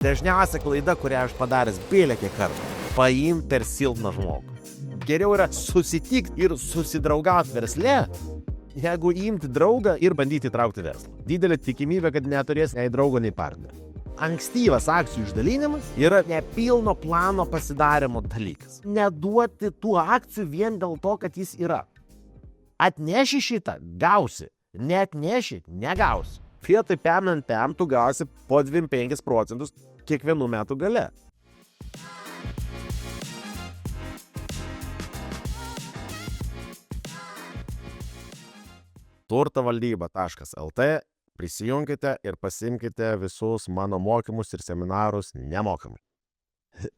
Dažniausia klaida, kurią aš padaręs bėlėkį kartą, paimti per silpną žmogų. Geriau yra susitikti ir susidraugauti versle, jeigu imti draugą ir bandyti traukti verslą. Didelė tikimybė, kad neturės nei draugo, nei partnerio. Ankstyvas akcijų išdalinimas yra nepilno plano pasidarimo dalykas. Neduoti tų akcijų vien dėl to, kad jis yra. Atneši šitą, gausi. Neatneši, negausi. Vietoj pemnant pem, tu gausi po 25% kiekvienų metų gale. turtavaldyba.lt prisijunkite ir pasimkite visus mano mokymus ir seminarus nemokamai.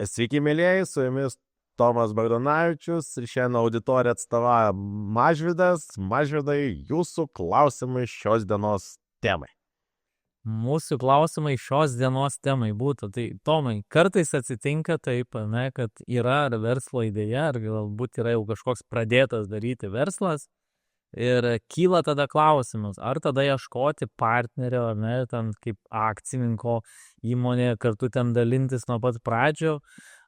Sveiki, mėlėjai, su jumis Tomas Bagdonavičius ir šiandien auditoriją atstovauja Mažvydas. Mažvydai, jūsų klausimai šios dienos temai. Mūsų klausimai šios dienos temai būtų. Tai, Tomai, kartais atsitinka taip, ne, kad yra verslo idėja, ar galbūt yra jau kažkoks pradėtas daryti verslas ir kyla tada klausimas, ar tada ieškoti partnerio, ar ne, ten kaip akcininko įmonė, kartu ten dalintis nuo pat pradžio,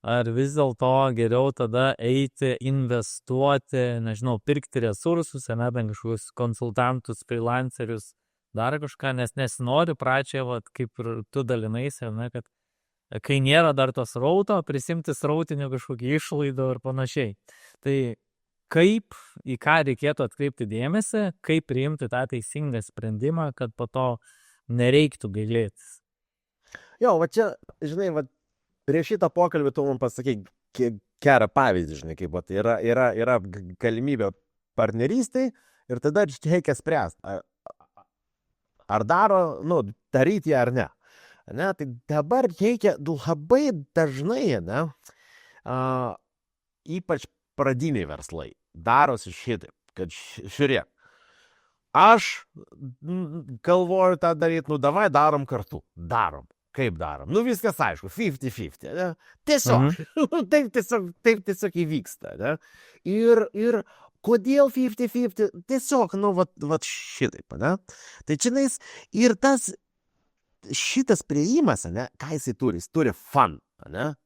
ar vis dėlto geriau tada eiti, investuoti, nežinau, pirkti resursus, ne, bent kažkokius konsultantus, freelancerius, dar kažką, nes nesinori pradžioje, vat, kaip ir tu dalinaisi, ne, kad kai nėra dar tos srauto, prisimti srautinių kažkokį išlaidų ir panašiai. Tai kaip, į ką reikėtų atkreipti dėmesį, kaip priimti tą teisingą sprendimą, kad po to nereiktų gailėtis. Jo, va čia, žinai, va, prieš šitą pokalbį tu man pasakai gerą pavyzdį, žinai, kaip va, yra galimybė partnerystėj ir tada reikia spręsti. Ar daro, daryti ar ne. Ne, tai dabar reikia labai dažnai, ne, ypač pradiniai verslai, darosi šitaip, kad žiūrėk, aš galvoju tą daryti, davai darom kartu, darom. Kaip darom? Viskas aišku, 50-50, ne? Tiesiog, taip tiesiog įvyksta, ne? Ir kodėl 50-50? Tiesiog, vat šitaip, ne? Tai čianais ir šitas priėjimas, ne, ką jisai turi? Jis turi fun, ne?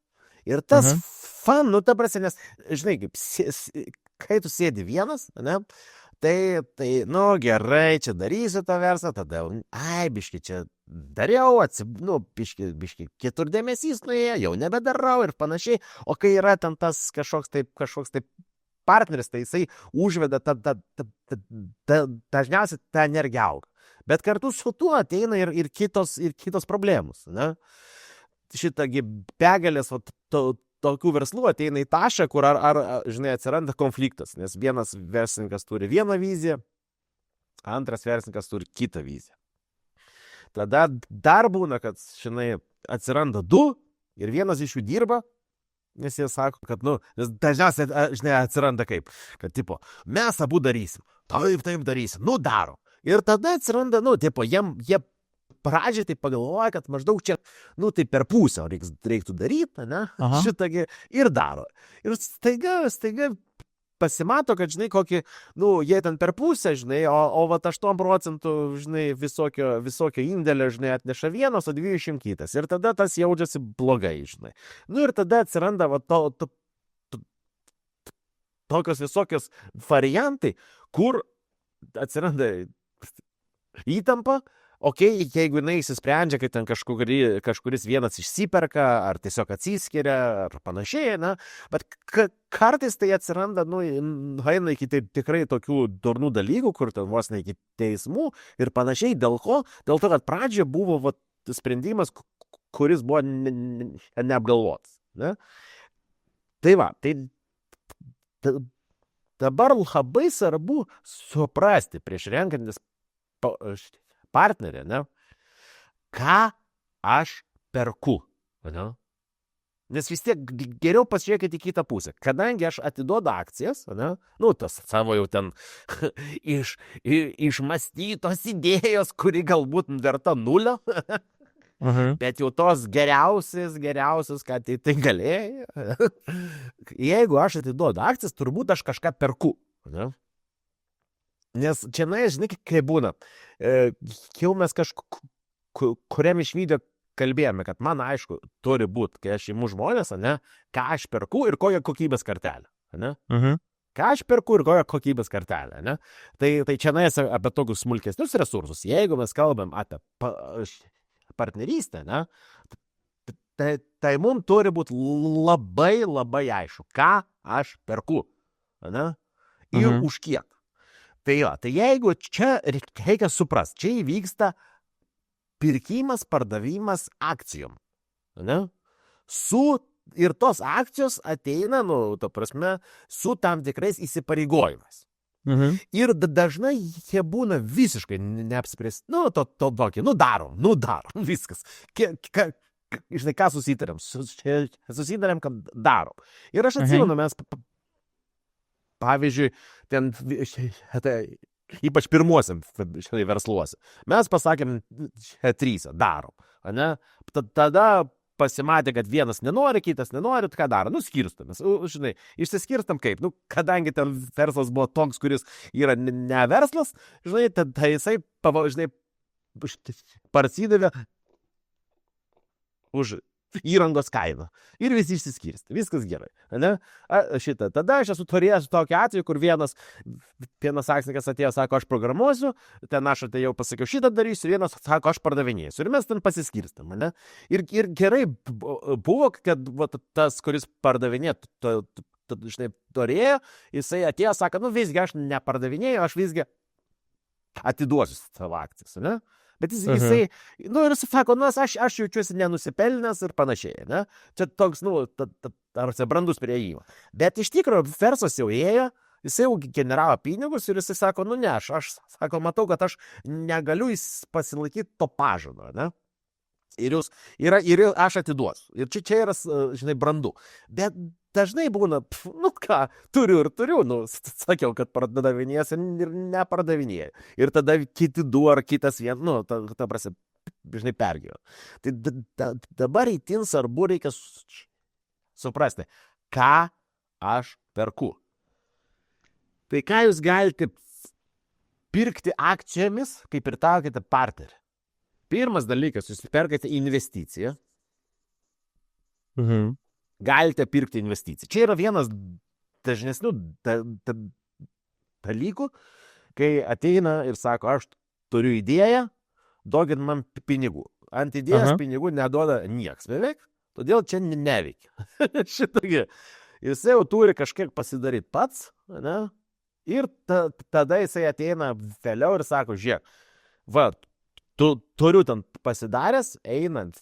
Ir tas fun, ta prasme, nes, žinai, kai tu sėdi vienas, ne, tai, gerai, čia darysiu tą verslą, tada, biški čia dariau, biški kitur dėmesys nuėjo, jau nebedarau ir panašiai, o kai yra ten tas kažkoks taip partneris, tai jisai užveda dažniausiai tą energiją auga. Bet kartu su tuo ateina ir kitos problemos, ne? Šitagi begalės tokių verslų ateina į tašką, kur žinai, atsiranda konfliktas, nes vienas verslininkas turi vieną viziją, antras verslininkas turi kitą viziją. Tada dar būna, kad, žinai, atsiranda du ir vienas iš jų dirba, nes jie sako, kad, nes dažniausiai, žinai, atsiranda kaip, kad, tipo, mes abu darysim, taip darysim, darom. Ir tada atsiranda, jie pradžiai tai pagalvoja, kad maždaug čia, tai per pusę reiktų daryti, ne, šitągi ir daro. Ir staiga pasimato, kad, žinai, kokį, jie ten per pusę, žinai, o 8%, žinai, visokio indėlio, žinai, atneša vienas, o 20 kitas. Ir tada tas jaučiasi blogai, žinai. Ir tada atsiranda tokios visokios variantai, kur atsiranda įtampa. Jeigu jinai įsisprendžia, kad ten kažkuris vienas išsiperka, ar tiesiog atsiskiria, ar panašiai, na, bet kartais tai atsiranda, eina iki tikrai tokių durnų dalykų, kur ten vos ne iki teismų ir panašiai, dėl to, kad pradžioje buvo sprendimas, kuris buvo neapgalvotas, ne? Tai va, dabar labai svarbu suprasti prieš renkantis partnerį, ne, ką aš perku, ne? Nes vis tiek geriau pasižiūrėkite į kitą pusę. Kadangi aš atiduodu akcijas, ne, tas savo jau ten išmąstytos idėjos, kuri galbūt verta nulio, bet jau tos geriausias, ką tai galėjo. Jeigu aš atiduodu akcijas, turbūt aš kažką perku, ne? Nes čia, žinai, kaip būna, jau mes kuriam iš video kalbėjome, kad man aišku turi būti, kai aš imu žmonės, ne, ką aš perku ir kokią kokybės kartelę. Ne? Ką aš perku ir kokią kokybės kartelę. Ne? Tai čia nais apie tokius smulkesnius resursus. Jeigu mes kalbam apie partnerystę, ne, tai mums turi būti labai, labai aišku, ką aš perku. Ne? Ir už kiek. Tai jeigu čia reikia suprast, čia įvyksta pirkimas, pardavimas akcijom. Ne? Ir tos akcijos ateina, ta prasme, su tam tikrais įsipareigojimais. Ir dažnai jie būna visiškai neapspręsti. Tokį, darom, viskas. Žinai, ką susitarėm? Susitarėm, kad darom. Ir aš atsimenu, mes, pavyzdžiui, ten, ypač pirmuosiam versluose, mes pasakėm, 3 darom. Ne? Tada pasimatė, kad vienas nenori, kitas nenori, ką daro? Skirstamės. Žinai, išsiskirstam kaip? Kadangi ten verslas buvo toks, kuris yra ne verslas, žinai, tada jisai, žinai, parsidavė už įrangos kainą. Ir visi išsiskirsti. Viskas gerai. Ne? Tada aš esu turėjęs tokį atvejį, kur vienas akcininkas atėjo, sako, aš programuosiu, ten aš atėjau, pasakiau, šitą darysiu, vienas sako, aš pardavinėsiu. Ir mes ten pasiskirstam. Ne? Ir gerai buvo, kad tas, kuris pardavinė, žinai, turėjo, jisai atėjo, sako, visgi aš nepardavinėjau, aš visgi atiduosiu savo akcijas. Ne? Bet jisai, ir jis sako, aš jaučiuosi nenusipelnęs ir panašiai, ne? Čia toks, brandus priėjimas. Bet iš tikrųjų, verslas jau ėjo, jisai jau generavo pinigus ir jisai sako, ne, aš sako, matau, kad aš negaliu pasilaikyti to pažado, ne? Ir aš atiduosiu. Ir čia yra, žinai, brandu. Bet dažnai būna, turiu, sakiau, kad pardavinės ir nepardavinėjai. Ir tada kiti 2 ar kitas vien, ta prasme, žinai, pergyveno. Tai dabar itin svarbu reikia suprasti, ką aš perku. Tai ką jūs galite pirkti akcijomis, kaip ir taukite partnerį. Pirmas dalykas, jūs perkate investiciją. Galite pirkti investiciją. Čia yra vienas dažnesnių dalykų, kai ateina ir sako, aš turiu idėją, duokit man pinigų. Ant idėjos pinigų neduoda nieks beveik, todėl čia neveikia. Šitagi. Jisai jau turi kažkiek pasidaryti pats, ne? Ir tada jisai ateina vėliau ir sako, žiūrėk, turiu ten pasidaręs, einant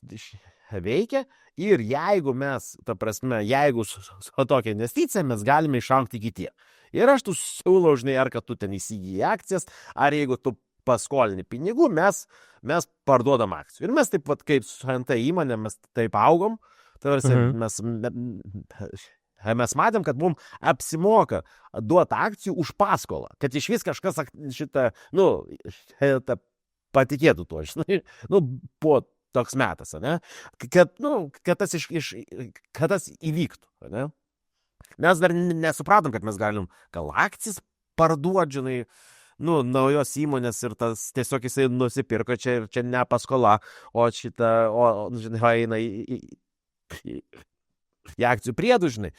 veikia ir jeigu mes, ta prasme, jeigu su tokia investicija, mes galime išaugti iki tiek. Ir aš tu siūlau, žinai, ar kad tu ten įsigyji akcijas, ar jeigu tu paskolini pinigų, mes parduodam akcijų. Ir mes taip pat, kaip su NT įmonė, mes taip augom, mes matėm, kad mums apsimoka duoti akcijų už paskolą, kad iš vis kažkas šitą, patikėtų tuo, žinai, po toks metas, ne? Kad tas įvyktų, ne? Mes dar nesupratom, kad mes galim gal akcijas parduoti, žinai, naujos įmonės ir tas tiesiog jisai nusipirko, čia ne paskola, o žinai, eina į akcijų priedų, žinai.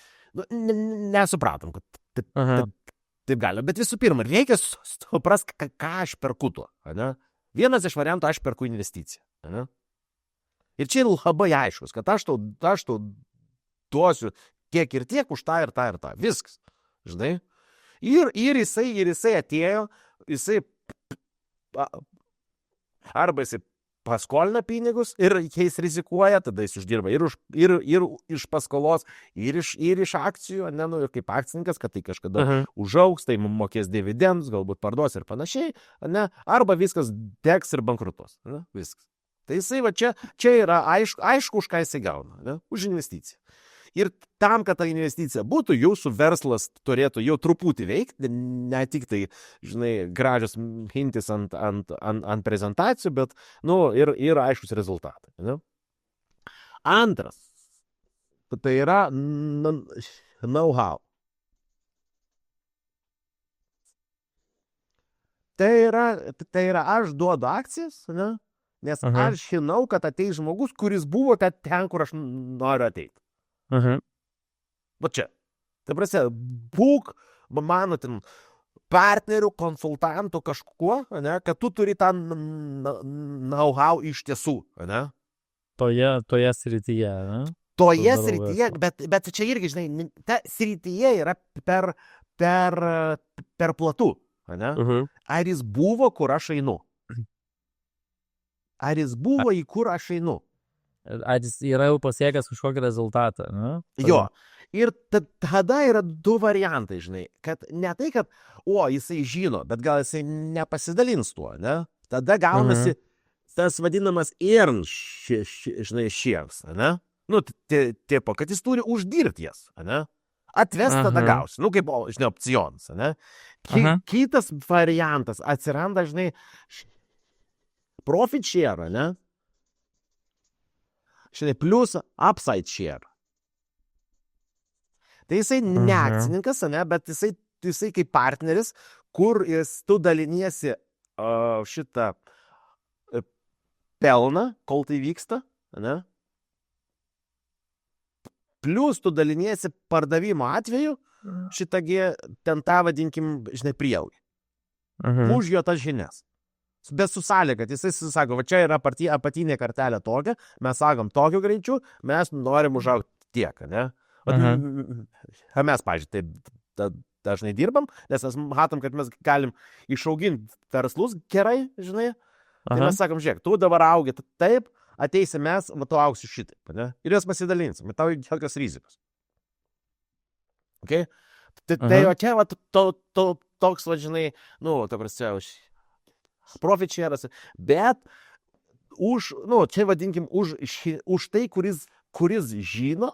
Nesupratom, kad taip gali, bet visų pirma, reikia suprast, ką aš perku tuo, ne? Vienas iš variantų, aš perku investiciją. Ne? Ir čia labai aiškus, kad aš tau duosiu tiek ir tiek už tą ir tą ir tą. Viskas. Žinai? Ir jisai atėjo, arba jisai paskolina pinigus ir jais rizikuoja, tada jis uždirba ir iš paskolos, ir iš akcijų, ir kaip akcininkas, kad tai kažkada užaugs, tai mokės dividendus, galbūt parduos ir panašiai, arba viskas degs ir bankrutos. Viskas. Tai jisai čia yra aišku, už ką jisai gauna, už investiciją. Ir tam, kad ta investicija būtų, jūsų verslas turėtų jau truputį veikti, ne tik tai, žinai, gražios mintis ant prezentacijų, bet, ir aiškus rezultatai. Ne? Antras, tai yra know-how. Tai yra aš duodu akcijas, ne? Nes Aha. aš žinau, kad ateis žmogus, kuris buvo ten, kur aš noriu ateiti. Va čia. Tai prasė, būk, mano ten, partnerių, konsultantų kažkuo, ne, kad tu turi tą know-how iš tiesų. Ne? Toje srityje, ne? Toje darau srityje, bet čia irgi, žinai, ta srityje yra per platų. Ne? Ar jis buvo, kur aš einu? Ar jis buvo, į kur aš einu? Ar jis yra jau pasiekęs kažkokį rezultatą, ne? Jo. Ir tada yra du variantai, žinai, kad ne tai, kad, jisai žino, bet gal jisai nepasidalins tuo, ne? Tada gaunasi tas vadinamas žinai, šiems, ne? Nu, tipo, kad jis turi uždirbti jas, ne? Atves tada gausi, nu, kaip, žinai, opcionas, ne? Kitas variantas atsiranda, žinai, profit share, ne? Žinai, plus upside share. Tai jisai ne akcininkas, ne, bet jisai kaip partneris, kur tu daliniesi šitą pelną, kol tai vyksta, ne? Plius tu daliniesi pardavimo atveju, šitągi ten tą vadinkim, žinai, prieaugį. Už jo tas žinias. Bet su sąlyga, kad jisai sako, va čia yra apatinė kartelė tokia, mes sakom tokiu greičiu, mes norim užaugti tiek, ne? Mes, pavyzdžiui, taip dažnai dirbam, nes mes matom, kad mes galim išauginti verslus gerai, žinai. Tai mes sakom, žiūrėk, tu dabar augi taip, ateisi mes, tu augsi šitaip, ne? Ir jas pasidalinsim, tau jokios rizikos. Okay? Tai o čia, va, toks, va, žinai, nu, ta prasme, profit share'as, bet čia vadinkim, už tai, kuris žino,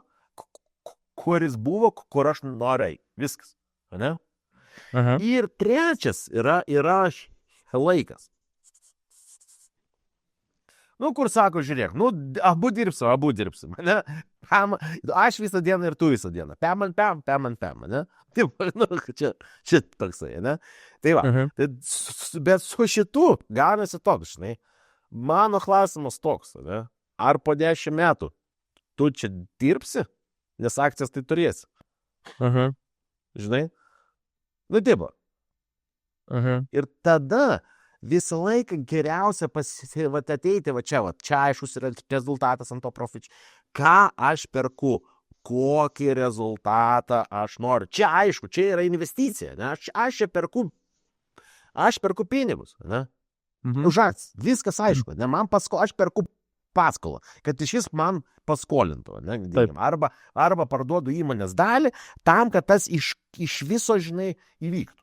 kuris buvo, kur aš noriu. Viskas. Ne? Ir trečias yra laikas. Nu, kur sako, žiūrėk, nu, abu dirbsim. Ne? Aš visą dieną ir tu visą dieną. Pem, ne? Taip, nu, čia toksai, ne? Tai va, bet su šitu gaunasi toks, žinai. Mano klausimas toks, ne? Ar po 10 metų tu čia dirbsi? Nes akcijas tai turėsi. Žinai? Nu, taip. Ir tada visą laiką geriausia ateiti, va čia aiškus yra rezultatas ant to profit. Ką aš perku? Kokį rezultatą aš noriu? Čia aišku, čia yra investicija. Ne? Aš čia perku pinigus. Ne? Už akcijas. Viskas aišku. Ne? Aš perku paskolą, kad iš jis man paskolintų, ne, arba parduodu įmonės dalį, tam, kad tas iš viso, žinai, įvyktų.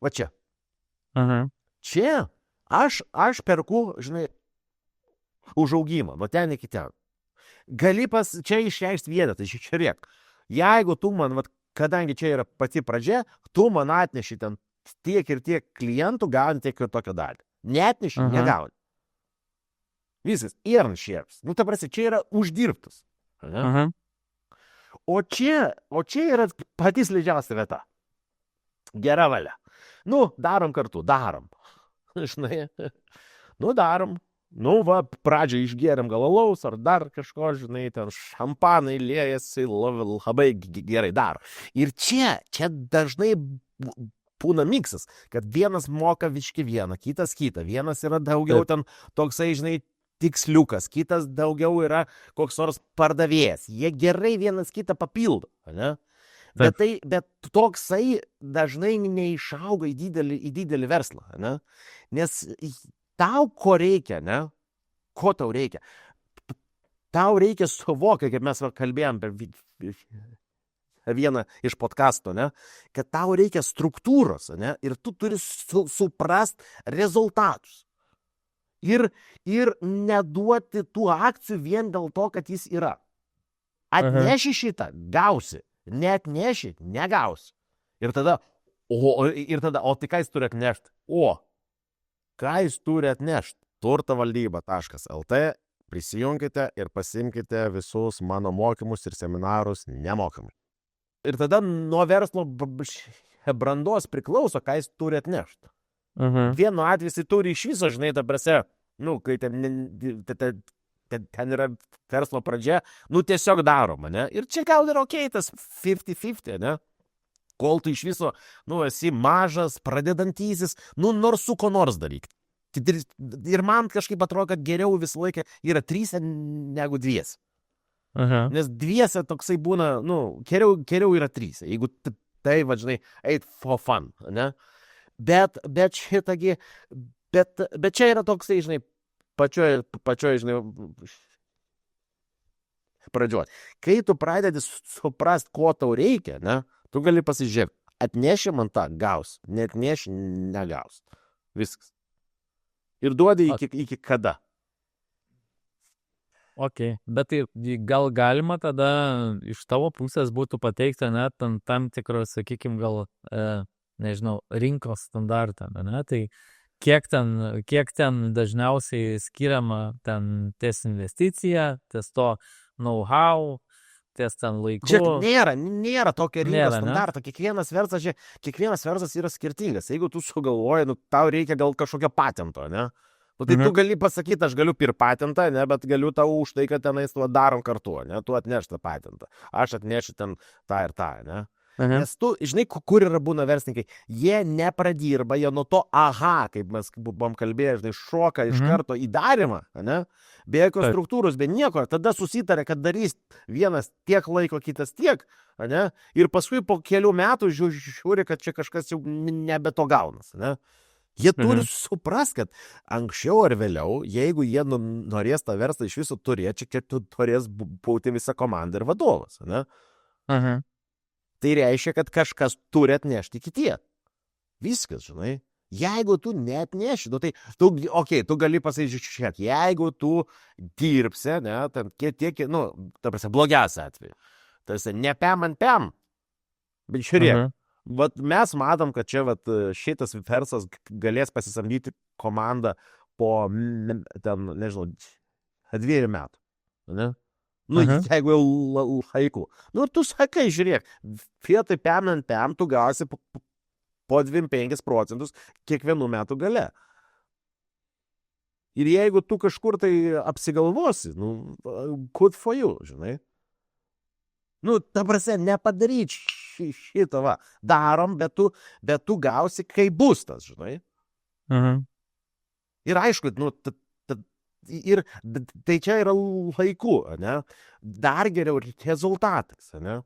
Va čia. Čia aš perku, žinai, užaugimą, nuo ten iki ten. Gali čia išreikšti vieną, tai žiūrėk. Jeigu tu man, kadangi čia yra pati pradžia, tu man atneši ten tiek ir tiek klientų, gauni tiek ir tokio dalį. Neatneši, negauni. Viskas, earn shares. Nu, ta prasme, čia yra uždirbtas. O čia yra patys leidžiausia vieta. Gera valia. Nu, darom kartu, darom. Žinai, darom. Nu, va, pradžią išgėrėm gal alaus ar dar kažko, žinai, ten šampanai liejasi, labai gerai daro. Ir čia dažnai būna miksas, kad vienas moka viški vieną, kitas kitą. Vienas yra daugiau ten toksai, žinai, tiksliukas, kitas daugiau yra koks nors pardavėjas. Jie gerai vienas kitą papildo, ne? Bet toksai dažnai neišauga į didelį verslą, ne? Nes tau ko reikia, ne? Ko tau reikia? Tau reikia suvokti, kaip mes kalbėjom per vieną iš podkastų, ne? Kad tau reikia struktūros, ne? Ir tu turi suprast rezultatus. Ir neduoti tų akcijų vien dėl to, kad jis yra. Atneši šitą, gausi. Neatneši, negausi. Ir tada, o tai ką jis turi atnešti? Ką jis turi atnešti? turtavaldyba.lt, prisijunkite ir pasimkite visus mano mokymus ir seminarus nemokamai. Ir tada nuo verslo brandos priklauso, ką jis turi atnešti. Vienu atveju jis turi iš viso, žinai, ta prasme, nu, kai ten yra verslo pradžia, nu, tiesiog daroma, ne? Ir čia gal ir okei, tas 50-50, ne? Kol tu iš viso, nu, esi mažas, pradedantysis, nu, nors su ko nors daryk. Ir man kažkaip atrodo, kad geriau visą laiką yra 3 negu 2. Nes 2 toksai būna, nu, geriau yra 3. Jeigu tai, va, žinai, eit for fun, ne? Bet šitagi, bet čia yra toksai, žinai, pačioj, žinai, pradžioj. Kai tu pradedi suprast, ko tau reikia, ne, tu gali pasižiūrėti, atneši man tą, gaus, neatneši, negaus. Viskas. Ir duodi iki kada. Ok, bet tai gal galima tada iš tavo pusės būtų pateikti net tam tikros, sakykime, gal, nežinau, rinkos standartą, ne? Tai kiek ten dažniausiai skiriama ten ties investicija, ties to know-how, ties ten laiku. Čia nėra tokio rinkos standarto. Kiekvienas verslas yra skirtingas. Jeigu tu sugalvoji, nu, tau reikia gal kažkokio patento, ne? Nu, tai tu gali pasakyti, aš galiu pirkti patentą, ne, bet galiu tau už tai, kad tenais darom kartu, ne, tu atneš tą patentą. Aš atnešiu ten tą ir tą, ne. Nes tu, žinai, kur yra būna verslininkai, jie nepradirba, jie nuo to, kaip mes buvom kalbėję, žinai, šoka iš karto į darimą, ne, be jokios struktūros, be nieko, tada susitarė, kad darys vienas tiek laiko, kitas tiek, ne, ir paskui po kelių metų žiūri, kad čia kažkas jau nebe to gaunas, ne. Jie turi supras, kad anksčiau ar vėliau, jeigu jie norės tą verslą iš viso turėti, čia turės būti visa komanda ir vadovas, ne? Tai reiškia, kad kažkas turi atnešti kitie. Viskas, žinai. Jeigu tu neatneši, nu, tai tu gali pasižiūrėti, jeigu tu dirbsi, ne, ten tiek, nu, ta prasme, blogiausia atveju. Tai ne pem ant pem, bet žiūrėk. Vat mes matom, kad čia vat, šitas verslas galės pasisamdyti komandą po, ten, nežinau, 2 metų. Ne? Nu, jeigu jau laiku. Nu, ir tu sakai, žiūrėk, vietoj pem ant pem tu gausi po 25% kiekvienų metų gale. Ir jeigu tu kažkur tai apsigalvosi, nu, good for you, žinai. Nu, ta prasme, nepadaryt šitą, va. Darom, bet tu gausi, kai bus tas, žinai. Ir aišku, nu, tai čia yra laiku, ne? Dar geriau rezultatas, ne?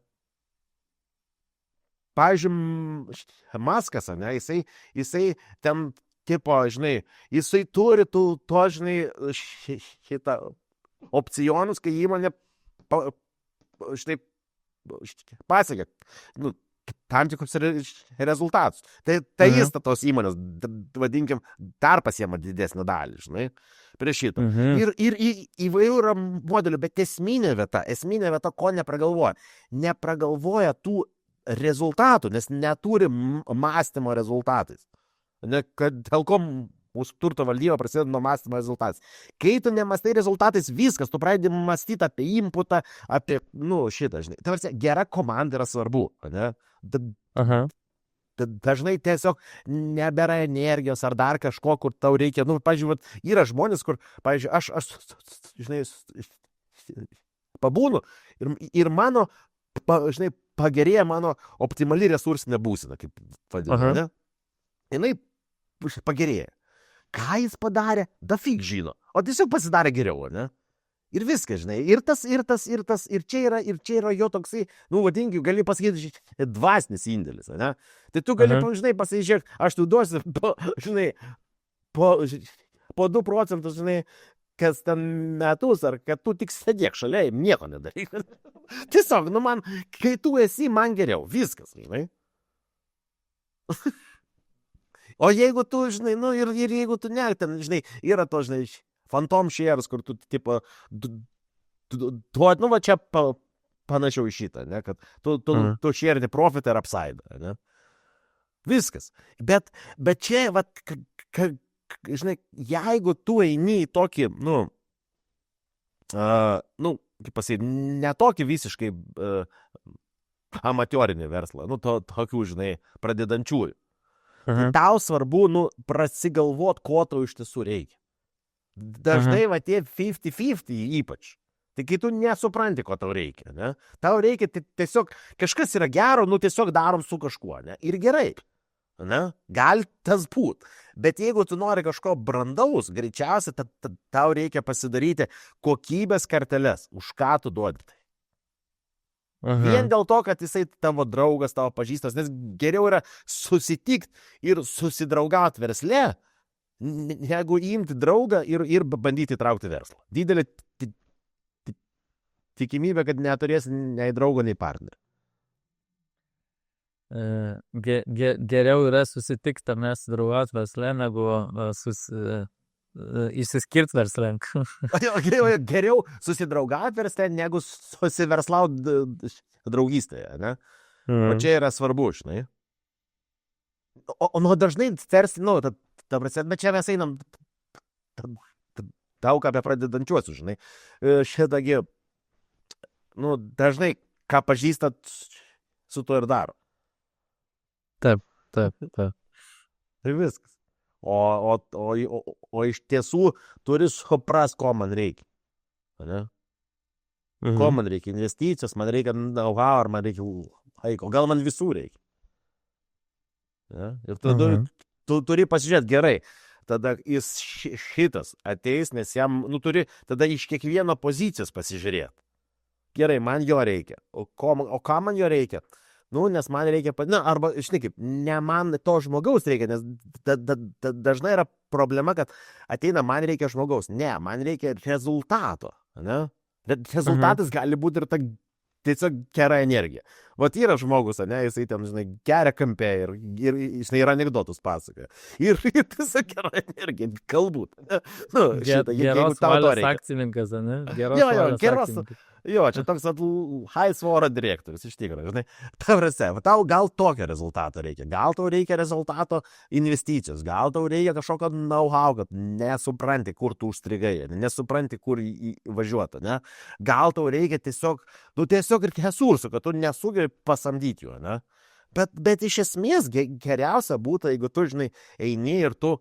Pavyzdžiui, Maskas, ne? Jisai ten, tipo, žinai, jisai turi to, žinai, šitą opcionus, kai įmonė, štai, pasiekė, nu, tam tikrus rezultatus. Tai jis tos įmonės, vadinkim, dar pasiema didesnį dalį, žinai, prie šito. Ir įvairių yra modelių, bet esminė vieta, ko nepragalvoja. Nepragalvoja tų rezultatų, nes neturi mąstymo rezultatais. Ne, kad dėl ko mūsų turto valdyba prasideda nuo mąstymo rezultatais. Kai tu nemastai rezultatais, viskas, tu pradedi mąstyti apie inputą, apie, nu, šitą, žinai. Tavarsi, gera komanda yra svarbu, ne? Dažnai tiesiog nebėra energijos ar dar kažko, kur tau reikia, nu, pavyzdžiui, yra žmonės, kur, pavyzdžiui, aš žinai, pabūnu ir mano, žinai, pagerėja mano optimali resursinė būsena, kaip vadinu, ne? Jinai pagerėja. Ką jis padarė? Da fig žino. O tiesiog pasidarė geriau, ne? Ir viskas, žinai. Ir čia yra jo toksai, nu, vadinkim, gali pasakyti, dvasinis indėlis, ne? Tai tu gali, žinai, pasižiūrėk, aš tu duosiu, žinai, po 2%, žinai, kas ten metus, ar kad tu tik sėdėk šalia, nieko nedaryk. Tiesiog, nu, man, kai tu esi, man geriau. Viskas, žinai. O jeigu tu, žinai, nu, ir jeigu tu ne, ten, žinai, yra to, žinai, phantom shares, kur tu, tipo, nu, va čia panašiau į šitą, ne, kad tu share'ni profitą ir upside, ne. Viskas. Bet čia, va, žinai, jeigu tu eini į tokį, nu, kaip pasakyti, ne tokį visiškai amatiorinį verslą, nu, tokių, žinai, pradedančiųjų. Tai tau svarbu, prasigalvot, ko tau iš tiesų reikia. Dažnai va tie 50-50 ypač. Tai kai tu nesupranti, ko tau reikia, ne? Tau reikia tiesiog, kažkas yra gero, tiesiog darom su kažkuo, ne? Ir gerai, ne? Gali tas būt. Bet jeigu tu nori kažko brandaus, greičiausiai tau reikia pasidaryti kokybės karteles, už ką tu duodi tai. Vien dėl to, kad jisai tavo draugas, tavo pažįstas, nes geriau yra susitikti ir susidraugauti versle, negu imti draugą ir bandyti traukti verslą. Didelė tikimybė, kad neturės nei draugo, nei partnerio. Geriau yra susitikti tame draugauti versle, negu išsiskirti versle. Geriau susidraugauti versle, negu susiverslauti draugystėje, ne? O čia yra svarbu, žinai. O dažnai tarsi, bet čia mes einam daug apie pradedančiuosius, žinai. Šitagi, dažnai, ką pažįstat, su to ir daro. Taip. Tai viskas. O iš tiesų turi supras, ko man reikia. Ne? Ko man reikia? Investicijos, man reikia know-how, ar man reikia laiko. Gal man visų reikia. Ne? Ir tu turi pasižiūrėti gerai. Tada jis šitas ateis, nes jam, turi tada iš kiekvieno pozicijos pasižiūrėti. Gerai, man jo reikia. O ką man jo reikia? Nes man reikia, arba, žinai kaip, ne man to žmogaus reikia, nes dažnai yra problema, kad ateina, man reikia žmogaus. Ne, man reikia rezultato, ne? Rezultatas gali būti ir ta tiesiog gera energija. Vat yra žmogus, ne, jisai ten, žinai, geria kampe ir žinai, ir anekdotus pasakoja. Ir tiesiog gera energija, galbūt. Geros valios akcininkas, ne? Geros akcininkas. Jo, čia toks high svoro direktorius, iš tikrųjų, žinai. Tau gal tokio rezultato reikia. Gal tau reikia rezultato investicijos. Gal tau reikia kažkokio know-how, kad nesupranti, kur tu užstrigai, nesupranti, kur važiuoti, ne? Gal tau reikia tiesiog ir resursų, kad tu nesugebi pasamdyti jų, ne? Bet iš esmės geriausia būtų, jeigu tu, žinai, eini ir tu,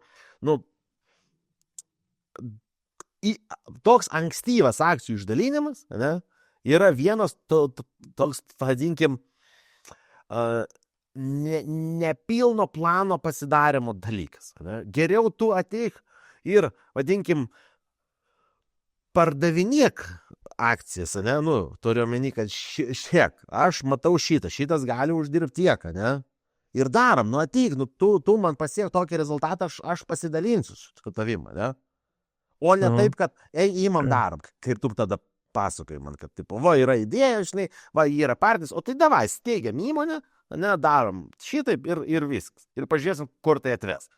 toks ankstyvas akcijų išdalinimas, ne? Yra vienas toks, vadinkim, nepilno plano pasidarimo dalykas. Ne? Geriau tu ateik ir, vadinkim, pardavinėk akcijas, ne? Turiu omeny, kad šiek, aš matau šitas gali uždirbti tiek, ne? Ir darom, ateik, tu man pasiek tokį rezultatą, aš pasidalinsiu su tavim, ne? O ne taip, kad, įmam darom, kaip tu tada pasakai man, kad, tipo, yra idėja, žinai, yra partneris, o tai davai, steigiam įmonę, ne, darom šitaip ir viskas. Ir pažiūrėsim, kur tai atves.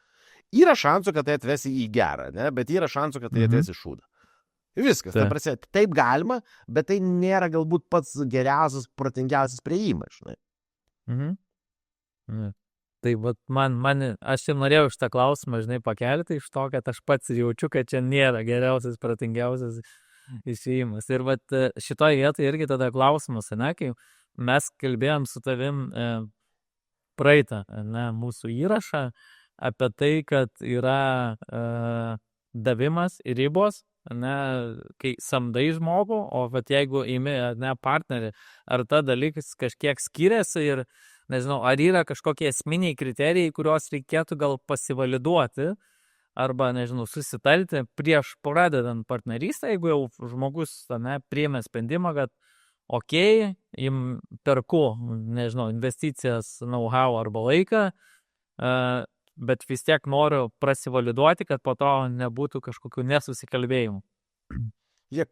Yra šansų, kad tai atves į gerą, ne, bet yra šansų, kad tai atves į šūdą. Viskas, taip galima, bet tai nėra galbūt pats geriausias, protingiausias priėjimas, žinai. Tai vat aš ir norėjau šitą klausimą, žinai, pakelti iš to, kad aš pats jaučiu, kad čia nėra geriausias, protingiausias išėjimas. Ir vat šitoje vietoje irgi tada klausimas, ne, kai mes kalbėjom su tavim praeitą, ne, mūsų įrašą apie tai, kad yra davimas ir ribos, ne, kai samdai žmogų, o vat jeigu imi, ne, partnerį, ar ta dalykas kažkiek skiriasi ir nežinau, ar yra kažkokie esminiai kriterijai, kuriuos reikėtų gal pasivaliduoti arba, nežinau, susitarti prieš pradedant partnerystę, jeigu jau žmogus priėmė sprendimą, kad perku, nežinau, investicijas, know-how arba laiką, bet vis tiek noriu prasivaliduoti, kad po to nebūtų kažkokių nesusikalbėjimų.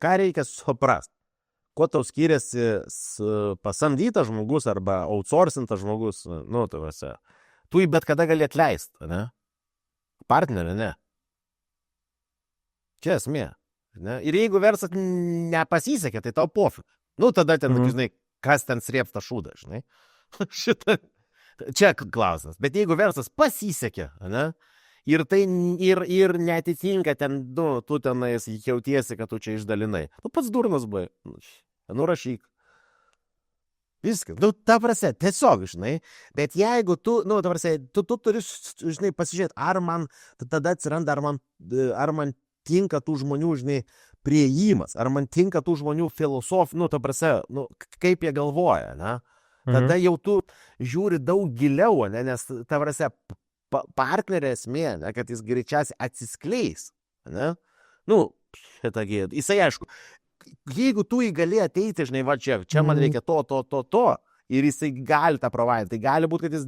Ką reikia suprast? Kuo tau skiriasi pasamdytas žmogus arba outsourcintas žmogus, tu jį bet kada gali atleisti, ne? Partnerį, ne? Čia esmė, ne? Ir jeigu verslas nepasisekė, tai tau pofik. Tada ten, žinai, kas ten srėpsta šūdą, žinai? Čia klausimas. Bet jeigu verslas pasisekė, ne? Ir tai ir netitinka ten, tu tenais jautiesi, kad tu čia išdalinai. Pats durnas buvai. Nurašyk. Viskas. Nu, ta prasme, tiesiog, žinai. Bet jeigu tu, nu, ta prasme, tu turi, žinai, pasižiūrėti, ar man tada atsiranda, ar man tinka tų žmonių, žinai, priėjimas, ar man tinka tų žmonių filosofija, nu, ta prasme, nu, kaip jie galvoja, ne? Tada jau tu žiūri daug giliau, ne? Nes, ta prasme, partnerio esmė, ne? Kad jis greičiausiai atsiskleis, ne? Nu, šitągi, jisai aišku, jeigu tu įgali ateiti, žinai, va čia man reikia to, ir jisai gali tą provaidinti, tai gali būti, kad jis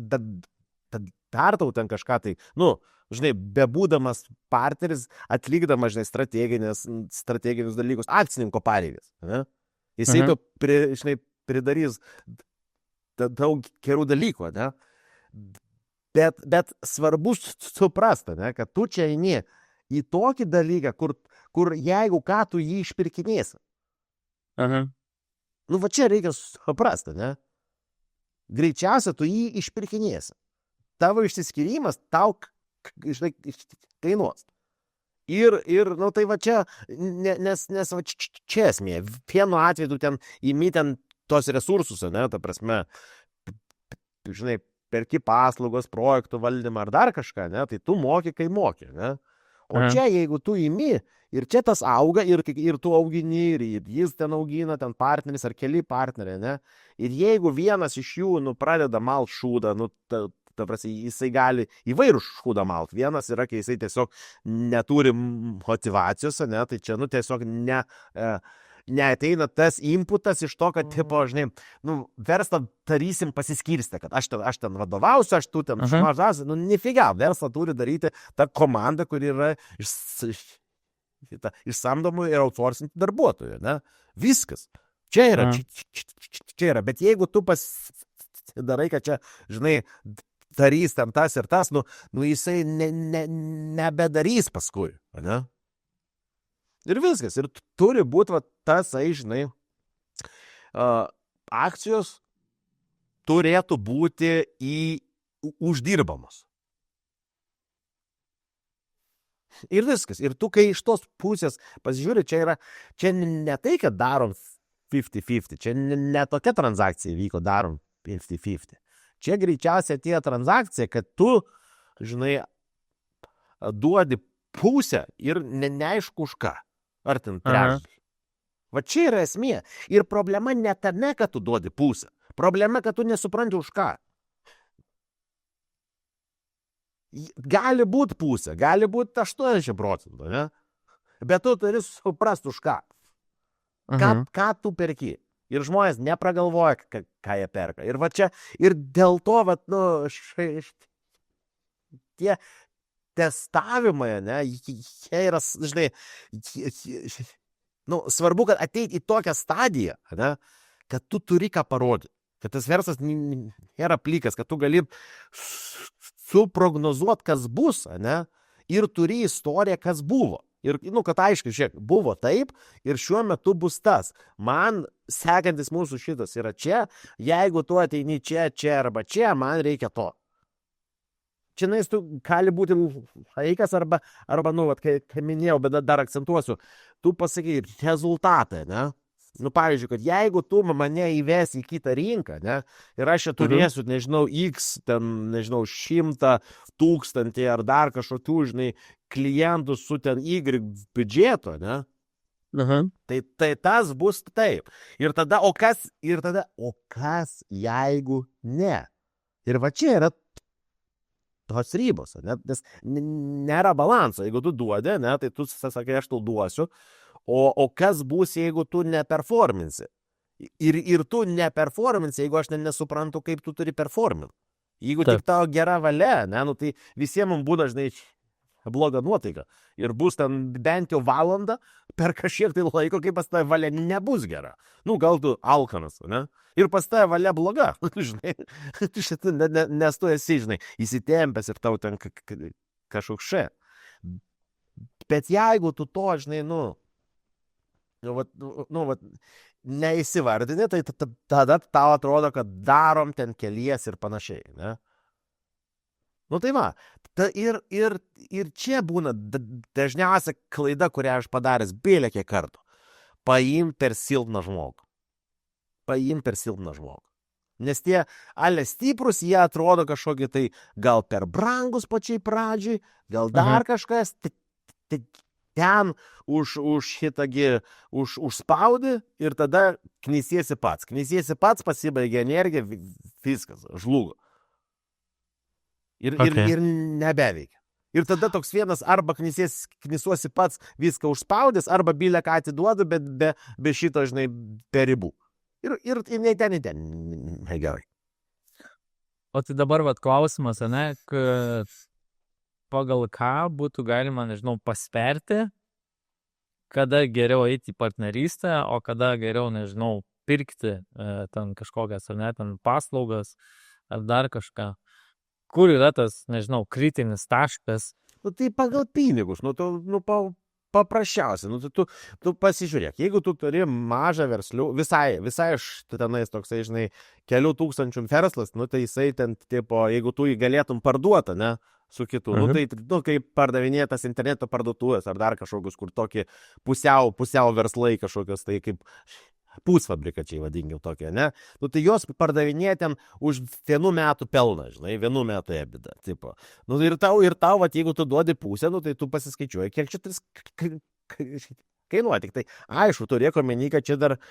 dar tau ten kažką tai, nu, žinai, bebūdamas partneris, atlikdamas, žinai, strateginius dalykus, akcininko pareigas, ne? Jisai tu, žinai, pridarys daug gerų dalykų, ne? Bet svarbu suprasti, ne, kad tu čia eini į tokį dalyką, kur jeigu ką tu jį išpirkinėsi. Nu, va čia reikia suprasti, ne? Greičiausia, tu jį išpirkinėsi. Tavo išsiskyrimas tau, žinai, kainuos. Ir, nu, tai va čia, nes va čia esmė. Vienu atveju tu ten įmi ten tos resursus, ne, ta prasme, žinai, perki paslaugos, projektų valdymą ar dar kažką, ne, tai tu moki, kai moki, ne? O čia, jeigu tu įmi, ir čia tas auga, ir tu augini, ir jis ten augina, ten partneris ar keli partneriai, ne? Ir jeigu vienas iš jų, nu, pradeda malt šūdą, nu, ta prasme, jisai gali įvairų šūdą malt. Vienas yra, kai jisai tiesiog neturi motivacijos, ne? Tai čia, nu, tiesiog neateina tas inputas iš to, kad, tipo, žinai, nu, verslą darysim pasiskirstę, kad aš ten vadovausiu, aš tu ten šmažas, nu, nefiga, verslą turi daryti ta komanda, kuri yra išsamdomų ir outsourcintų darbuotojų, ne? Viskas. Čia yra, bet jeigu tu pasidarai, kad čia, žinai, darys ten tas ir tas, nu jisai nebedarys paskui, ne? Ir viskas. Ir turi būti va, tas, žinai, akcijos turėtų būti uždirbamos. Ir viskas. Ir tu, kai iš tos pusės pasižiūri, čia ne tai, kad darom 50-50. Čia ne tokia transakcija vyko, darom 50-50. Čia greičiausiai atėjo transakcija, kad tu, žinai, duodi pusę ir neaišku už ką. Ar ten trečdalį. Va čia yra esmė. Ir problema ne tame, kad tu duodi pusę. Problema, kad tu nesupranti už ką. Gali būti pusė, gali būti 80%, ne? Bet tu turi suprasti už ką. Ką tu perki. Ir žmonės nepragalvoja, ką jie perka. Ir va čia, ir dėl to, va, nu, tie testavimai, ne, jie yra, žinai, nu, svarbu, kad ateiti į tokią stadiją, ne, kad tu turi ką parodyti, kad tas verslas nėra plikas, kad tu gali suprognozuoti, kas bus, ne, ir turi istoriją, kas buvo. Ir, nu, kad aišku, žiūrėk, buvo taip ir šiuo metu bus tas. Man sekantis mūsų šitas yra čia, jeigu tu ateini čia arba čia, man reikia to. Čia, nais, tu gali būti laikas arba nu, vat, kai minėjau, bet dar akcentuosiu, tu pasakai rezultatą, ne? Nu, pavyzdžiui, kad jeigu tu mane įvesi į kitą rinką, ne, ir aš čia turėsiu, nežinau, X, ten, nežinau, 100,000 ar dar kažkokių, žinai, klientų su ten Y biudžeto, ne, tai tas bus taip. Ir tada, o kas, jeigu ne? Ir va čia yra tos ribos, ne? Nes nėra balanso. Jeigu tu duodi, ne, tai tu sakai, aš tau duosiu. O kas bus, jeigu tu neperforminsi? Ir tu neperforminsi, jeigu aš nesuprantu, kaip tu turi performinti. Jeigu tik tavo gera valia, ne, nu, tai visiems mums būna, žinai, bloga nuotaika. Ir bus ten bent jau valandą per kažkiek tai laiko, kai pas tave valia nebus gera. Nu, gal tu alkanas, ne? Ir pas tave valia bloga, žinai. Nes tu esi, žinai, įsitempęs ir tau ten kažkoks še. Bet jeigu tu to, žinai, neįsivardini, tai tada tau atrodo, kad darom ten kelies ir panašiai, ne? Nu tai va, ir čia būna dažniausia klaida, kurią aš padaręs bėlė kiek kartų. Paim per silpną žmogų. Nes tie ale stiprus, jie atrodo kažkokie tai gal per brangus pačiai pradžiai, gal dar kažkas, ten už šitągi, užspaudi ir tada knisiesi pats. Knisiesi pats, pasibaigia energija, viskas, žlugo. Ir nebeveikia. Ir tada toks vienas arba knisuosi pats, viską užspaudęs, arba bylę ką atiduodu, bet be šito, žinai, be ribų. Ir nei ten, gerai. O tai dabar vat klausimas, ne, kad pagal ką būtų galima, nežinau, pasverti, kada geriau eiti į partnerystę, o kada geriau, nežinau, pirkti ten kažkokias, ar ne, ten paslaugas, ar dar kažką. Kur yra tas, nežinau, kritinis taškas? Nu, tai pagal pinigus, paprasčiausiai, tu pasižiūrėk, jeigu tu turi mažą verslių, visai tenais toksai, žinai, kelių tūkstančių verslas, nu, tai jisai ten, tipo, jeigu tu jį galėtum parduoti, ne, su kitu, nu, tai, kaip pardavinėtas interneto parduotuvės, ar dar kažkokius, kur tokie pusiau verslai kažkokios, tai kaip pusfabrikačiai vadinkim tokie, ne? Nu, tai jos pardavinėja ten už 1 metų pelną, žinai, 1 metų EBITDA, tipo. Nu, ir tau, vat, jeigu tu duodi pusę, nu, tai tu pasiskaičiuoji, kiek čia kainuoja, tik tai, aišku, turėk omeny, kad čia dar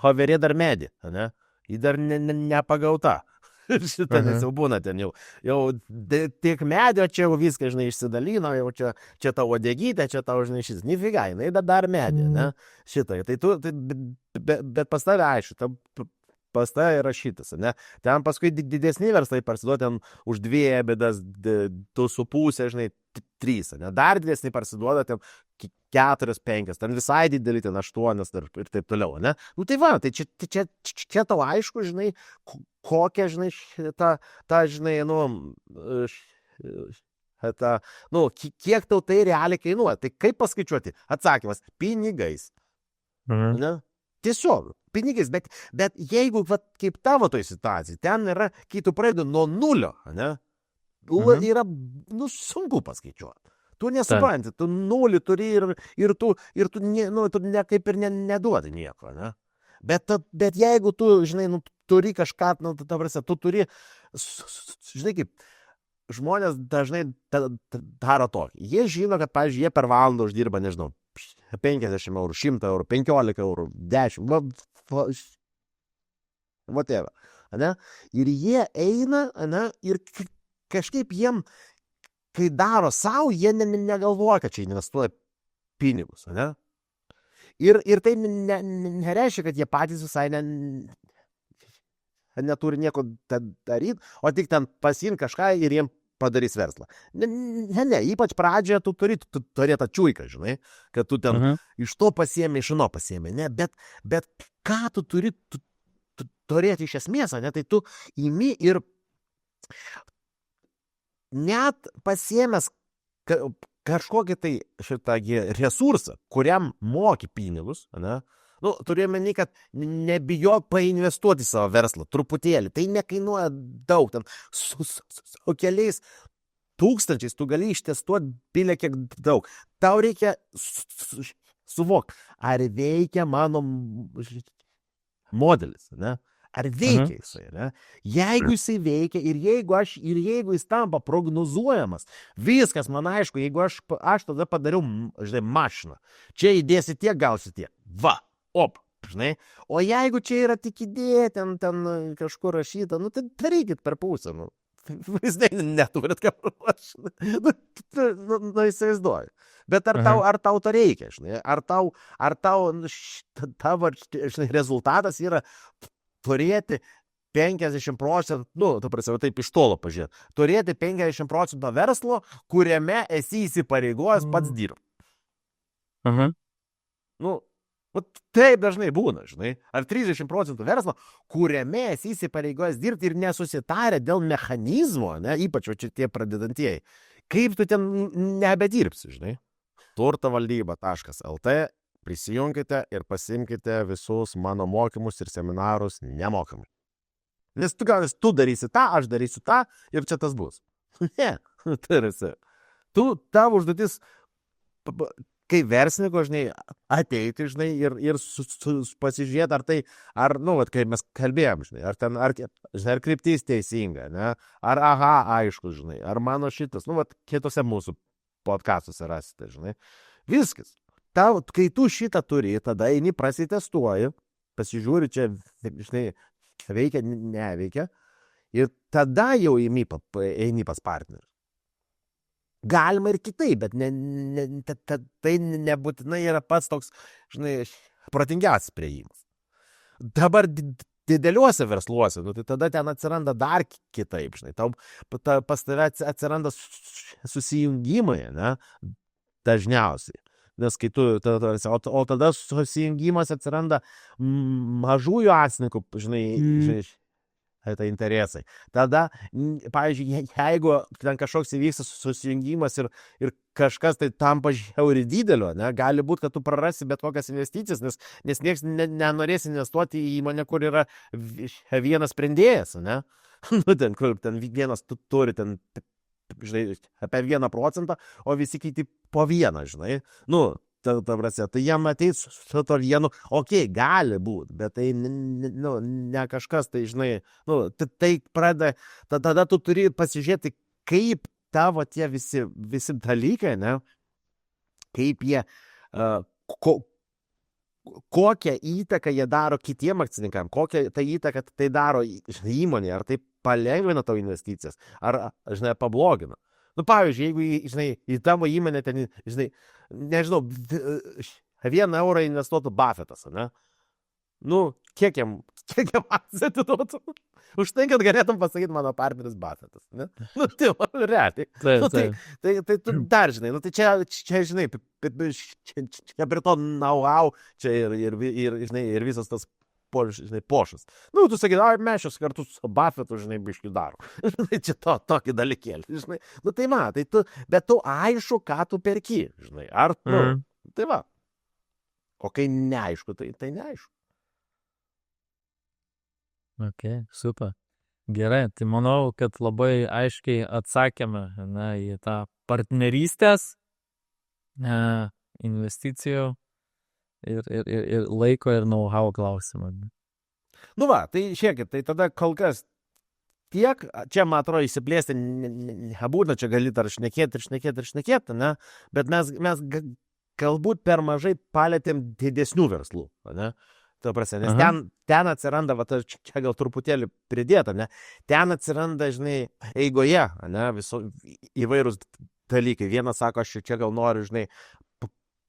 haverė dar medį, ne? Ji dar nepagauta. Šitą nes jau būna ten jau tiek medio, čia jau viską, žinai, išsidalino, jau čia tavo odegytė, čia tavo, žinai, šis, nifiga, jinai dar medį, ne, šitą, tai tu, bet pas tave, aišku, pas tave yra šitas, ne, ten paskui didesni verslai parsiduoda ten už 2 EBITDA, 2,5, žinai, 3, ne, dar didesni parsiduoda ten 4, 5, ten visai didelį, ten 8 ir taip toliau, ne? Nu tai va, tai čia tau aišku, žinai, kokia, žinai, ta, žinai, kiek tau tai realiai kainuoja. Tai kaip paskaičiuoti? Atsakymas, pinigais. Ne? Tiesiog, pinigais, bet jeigu, va, kaip tavo toj situacijai, ten yra, kai tu pradedi nuo 0, ne? Yra, sunku paskaičiuoti. Tu nesupranti, tu 0 turi ir tu kaip ir neduodi nieko, ne? Bet jeigu tu, žinai, turi kažką, ta prasme, tu turi, žinai, kaip žmonės dažnai daro tokį. Jie žino, kad, pavyzdžiui, jie per valandą uždirba, nežinau, 50 eurų, 100 eurų, 15 eurų, 10, whatever, ne? Ir jie eina, ne, ir kažkaip jiem, kai daro savo, jie negalvoja, kad čia investuoja pinigus, ne? Ir tai nereiškia, kad jie patys visai neturi nieko daryti, o tik ten pasiim kažką ir jiem padarys verslą. Ne, ypač pradžioje tu turi turėti čiuiką, žinai, kad tu ten iš to pasiėmė, iš ano pasiėmė, ne? Bet ką tu turi turėti iš esmės, ne? Tai tu imi ir net pasiėmęs kažkokį tai šitągi resursą, kuriam moki pinigus, ne? Nu, turėjome, kad nebijok painvestuoti į savo verslą, truputėlį, tai nekainuoja daug, ten su keliais tūkstančiais tu gali ištestuoti bilę kiek daug. Tau reikia suvokti, ar veikia mano modelis, ne? Ar veikia jisai, ne? Jeigu jisai veikia ir jeigu jis tampa prognozuojamas, viskas man aišku, jeigu aš tada padariau, žinai, mašiną, čia įdėsi tiek, gausi tiek, va, žinai, o jeigu čia yra tik idėja, ten kažkur rašyta, nu, tai darykit per pusę, nu, vaizdai neturit ką mašiną, nu, įsivaizduoju. Bet ar tau to reikia, žinai, ar tau tavo, žinai, rezultatas yra turėti 50%, nu, ta prasme, taip iš tolo pažiūrėti, turėti 50% verslo, kuriame esi įsipareigojęs pats dirbti. Nu, taip dažnai būna, žinai, ar 30% verslo, kuriame esi įsipareigojęs dirbti ir nesusitarę dėl mechanizmo, ne, ypač čia tie pradedantieji, kaip tu ten nebedirbsi, žinai. turtavaldyba.lt Prisijunkite ir pasimkite visus mano mokymus ir seminarus nemokamai. Nes tu darysi tą, aš darysiu tą ir čia tas bus. Ne, tarsi. Tavo užduotis kaip verslininko, žinai, ateiti, žinai, ir pasižiūrėti, ar, nu, vat, kaip mes kalbėjom, žinai, ar kryptis teisinga, ne, ar aišku, žinai, ar mano šitas, nu, vat, kitose mūsų podcastuose rasite, žinai, viskas. Kai tu šitą turi, tada eini prasitestuoji, pasižiūri čia, žinai, veikia, neveikia, ir tada jau eini pas partnerius. Galima ir kitaip, bet tai nebūtinai yra pats toks, žinai, protingiausias priėjimas. Dabar dideliuose versluose, nu, tai tada ten atsiranda dar kitaip, žinai, pas tave atsiranda susijungimai, ne, dažniausiai. Nes kai tu, o tada susijungimas atsiranda mažųjų akcininkų, žinai, tai interesai. Tada, pavyzdžiui, jeigu ten kažkoks įvyksta susijungimas ir kažkas tai tampa žiauriai didelio, ne, gali būti, kad tu prarasi bet kokias investicijas, nes niekas nenorės investuoti į įmonę, kur yra vienas sprendėjas, ne? Nu, kur ten vienas tu turi ten, žinai, apie 1%, o visi kiti po 1, žinai. Nu, tai jam ateis su to vienu, gali būti, bet tai ne kažkas, tai žinai, nu, tai pradeda, tada tu turi pasižiūrėti, kaip tavo tie visi dalykai, ne, kaip jie, kokią įtaką jie daro kitiem akcininkam, kokią tai įtaką tai daro įmonė, ar tai palengvina tavo investicijas, ar, žinai, pablogina. Nu, pavyzdžiui, jeigu, žinai, į tavo įmonę ten, žinai, nežinau, 1 eurą investuotų Buffettas, ne? Nu, kiek jam akcijų atiduotų? Už tai, kad galėtum pasakyti mano partneris Buffettas, ne? Nu, tai, realiai. Tai tu dar, žinai, nu, tai čia žinai, čia prie to know-how, čia žinai, ir visas tas pošas. Nu, tu sakai, mes šios kartu su Buffettu, žinai, biškiu daro. Čia tokį dalykėlį, žinai. Nu, tai va, bet tu aišku, ką tu perki, žinai. Ar, nu, tai va. O kai neaišku, tai neaišku. Ok, super. Gerai, tai manau, kad labai aiškiai atsakėme, na, į tą partnerystės, investicijų ir laiko ir know-how klausimą. Nu va, tai žiūrėkit, tai tada kol kas tiek, čia, man atrodo, įsiplėsti nebūtina, čia gali dar šnekėti, ne? Bet mes galbūt per mažai palėtėm didesnių verslų, ne? Ta prasme, nes ten atsiranda, va, čia gal truputėlį pridėta, ne? Ten atsiranda, žinai, eigoje, ne? Įvairūs dalykai. Vienas sako, aš čia gal noriu, žinai,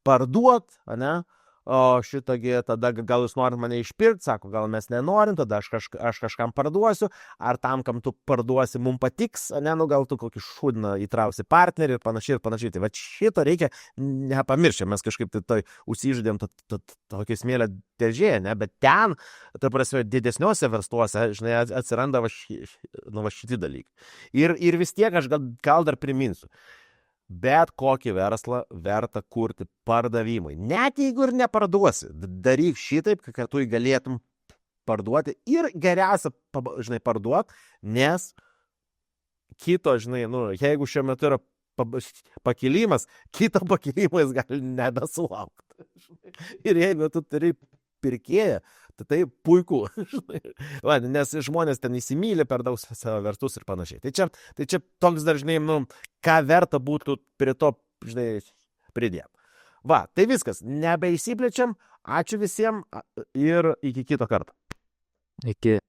parduot, ne? O šitągi, tada gal jūs norit mane išpirkti, sako, gal mes nenorim, tada aš kažkam parduosiu, ar tam, kam tu parduosi, mums patiks, ne, nu gal tu kokį šūdiną įtrausi partnerį ir panašiai. Tai va šito reikia nepamiršti, mes kažkaip tai užsižadėm tokį smėlę dėžėje, ne, bet ten, ta prasme, didesniuose versluose, žinai, atsiranda šiti dalykai. Ir vis tiek aš gal dar priminsiu. Bet kokį verslą verta kurti pardavimui. Net jeigu ir neparduosi, daryk šitaip, kad tu galėtum parduoti ir geriausia, žinai, parduot, nes kito, žinai, nu, jeigu šiuo metu yra pakilimas, kito pakilimo jis gali nebesulaukti. Ir jeigu tu turi pirkėją, tai puiku, va, nes žmonės ten įsimylė per daug savo vertus ir panašiai. Tai čia toks dar, žinai, nu, ką verta būtų prie to, žinai, pridėti. Va, tai viskas, nebeįsiplečiam, ačiū visiems ir iki kito karto. Iki.